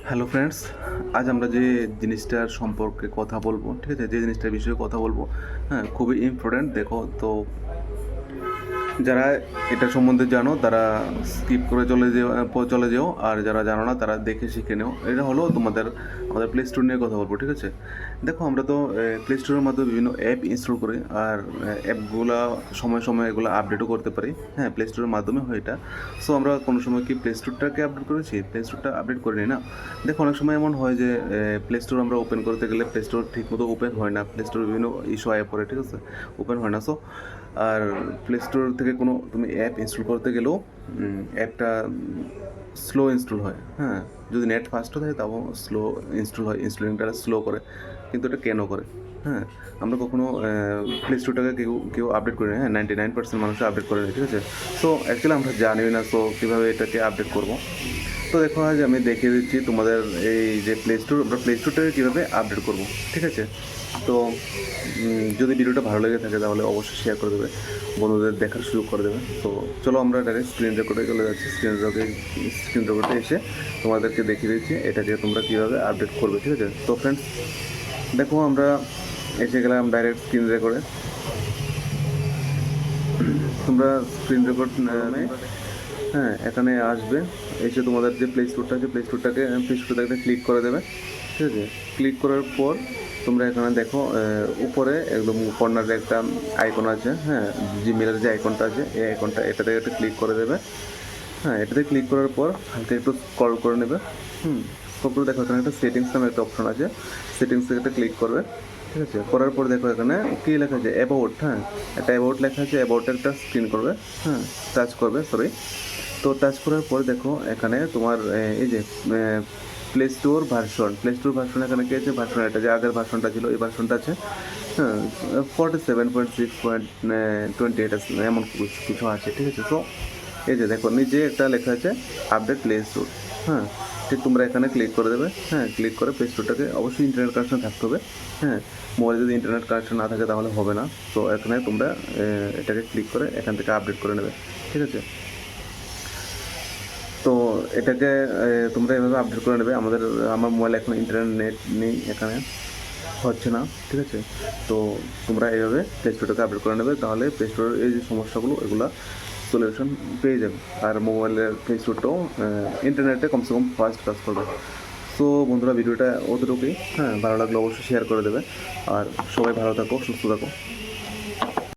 Hello friends, আজ আমরা যে জিনিসটার সম্পর্কে কথা বলবো, ঠিক আছে, যে জিনিসটার বিষয়ে কথা বলবো, হ্যাঁ, খুবই ইম্পর্ট্যান্ট। দেখো তো, যারা এটা সম্বন্ধে জানো তারা স্কিপ করে চলে যেও, আর যারা জানো না তারা দেখে শিখে নেও। এটা হলো আমাদের প্লে স্টোর নিয়ে কথা বলবো, ঠিক আছে। দেখো, আমরা তো প্লে স্টোরের মাধ্যমে বিভিন্ন অ্যাপ ইনস্টল করি, আর অ্যাপগুলা সময় সময় এগুলো আপডেটও করতে পারি। হ্যাঁ, প্লে স্টোরের মাধ্যমে হয় এটা। সো আমরা কোনো সময় কি প্লে স্টোরটাকে আপডেট করেছি? প্লে স্টোরটা আপডেট করিনি না। দেখো, অনেক সময় এমন হয় যে প্লে স্টোর আমরা ওপেন করতে গেলে প্লে স্টোর ঠিকমতো ওপেন হয় না, প্লে স্টোর বিভিন্ন ইস্যু আয় পড়ে, ঠিক আছে, ওপেন হয় না। সো আর প্লে স্টোর থেকে কোনো তুমি অ্যাপ ইনস্টল করতে গেলেও অ্যাপটা স্লো ইনস্টল হয়। হ্যাঁ, যদি নেট ফাস্টও থাকে তাও স্লো ইনস্টল হয়, ইনস্টলিংটা স্লো করে। কিন্তু এটা কেন করে? হ্যাঁ, আমরা কখনো প্লে স্টোরটাকে কেউ আপডেট করি না। হ্যাঁ, 99% মানুষ আপডেট করে না, ঠিক আছে। সো অ্যাকচুয়ালি আমরা জানি না, সো কীভাবে এটাকে আপডেট করবো। তো দেখো, আজ আমি দেখিয়ে দিচ্ছি তোমাদের এই যে আমরা প্লে স্টোরটাকে কীভাবে আপডেট করবো, ঠিক আছে। তো যদি ভিডিওটা ভালো লেগে থাকে তাহলে অবশ্যই শেয়ার করে দেবে, বন্ধুদের দেখার সুযোগ করে দেবে। তো চলো আমরা ডাইরেক্ট স্ক্রিন রেকর্ডে চলে যাচ্ছি। স্ক্রিন রেকর্ডে এসে তোমাদেরকে দেখিয়ে দিচ্ছি এটাকে তোমরা কীভাবে আপডেট করবে, ঠিক আছে। তো ফ্রেন্ডস, দেখো, আমরা এসে গেলাম ডাইরেক্ট স্ক্রিন রেকর্ডে। তোমরা স্ক্রিন রেকর্ড হ্যাঁ, এখানে আসবে। এসে তোমাদের যে প্লে স্টোরটা আছে, প্লে স্টোরটাকে ক্লিক করে দেবে, ঠিক আছে। ক্লিক করার পর তোমরা এখানে দেখো উপরে একদম কর্নারে একটা আইকন আছে। হ্যাঁ, জিমেলের যে আইকনটা আছে, এই আইকনটা, এটাতে একটা ক্লিক করে দেবে। হ্যাঁ, এটাতে ক্লিক করার পর হালকা একটু স্ক্রল করে নেবে। স্ক্রল করে দেখো এখানে একটা সেটিংস নামে একটা অপশন আছে, সেটিংসে একটা ক্লিক করবে, ঠিক আছে। করার পর দেখো এখানে কী লেখা আছে, অ্যাবাউট। হ্যাঁ, একটা অ্যাবাউট লেখা আছে, অ্যাবাউটে একটা স্ক্রিন করবে, হ্যাঁ, টাচ করবে, সরি। তো টাচ করার পর দেখো এখানে তোমার এই যে প্লে স্টোর ভার্সন এখানে কি আছে, ভার্সন, এটা যে আগের ভার্সনটা ছিল এই ভার্সনটা আছে। হ্যাঁ, 47.6.28 আছে, এমন কিছু আছে, ঠিক আছে। তো এই যে দেখো নিচে একটা লেখা আছে আপডেট প্লে স্টোর। হ্যাঁ, ঠিক তোমরা এখানে ক্লিক করে দেবে। হ্যাঁ, ক্লিক করে প্লে স্টোরটাকে, অবশ্যই ইন্টারনেট কানেকশন থাকতে হবে। হ্যাঁ, মোবাইলে যদি ইন্টারনেট কানেকশন না থাকে তাহলে হবে না। তো এখানে তোমরা এটাকে ক্লিক করে এখান থেকে আপডেট করে নেবে, ঠিক আছে। তো এটাকে তোমরা এভাবে আপডেট করে নেবে। আমার মোবাইলে এখন ইন্টারনেট নেই, এখানে হচ্ছে না, ঠিক আছে। তো তোমরা এইভাবে প্লে স্টোরটাকে আপডেট করে নেবে, তাহলে প্লে স্টোরের এই যে সমস্যাগুলো এগুলো সলিউশন পেয়ে যাবে। আর মোবাইলের প্লে স্টোরটাও ইন্টারনেটে কমসে কম ফাস্ট কাজ করবে। সো বন্ধুরা, ভিডিওটা অতটুকুই। হ্যাঁ, ভালো লাগলে অবশ্যই শেয়ার করে দেবে। আর সবাই ভালো থাকো, সুস্থ থাকো।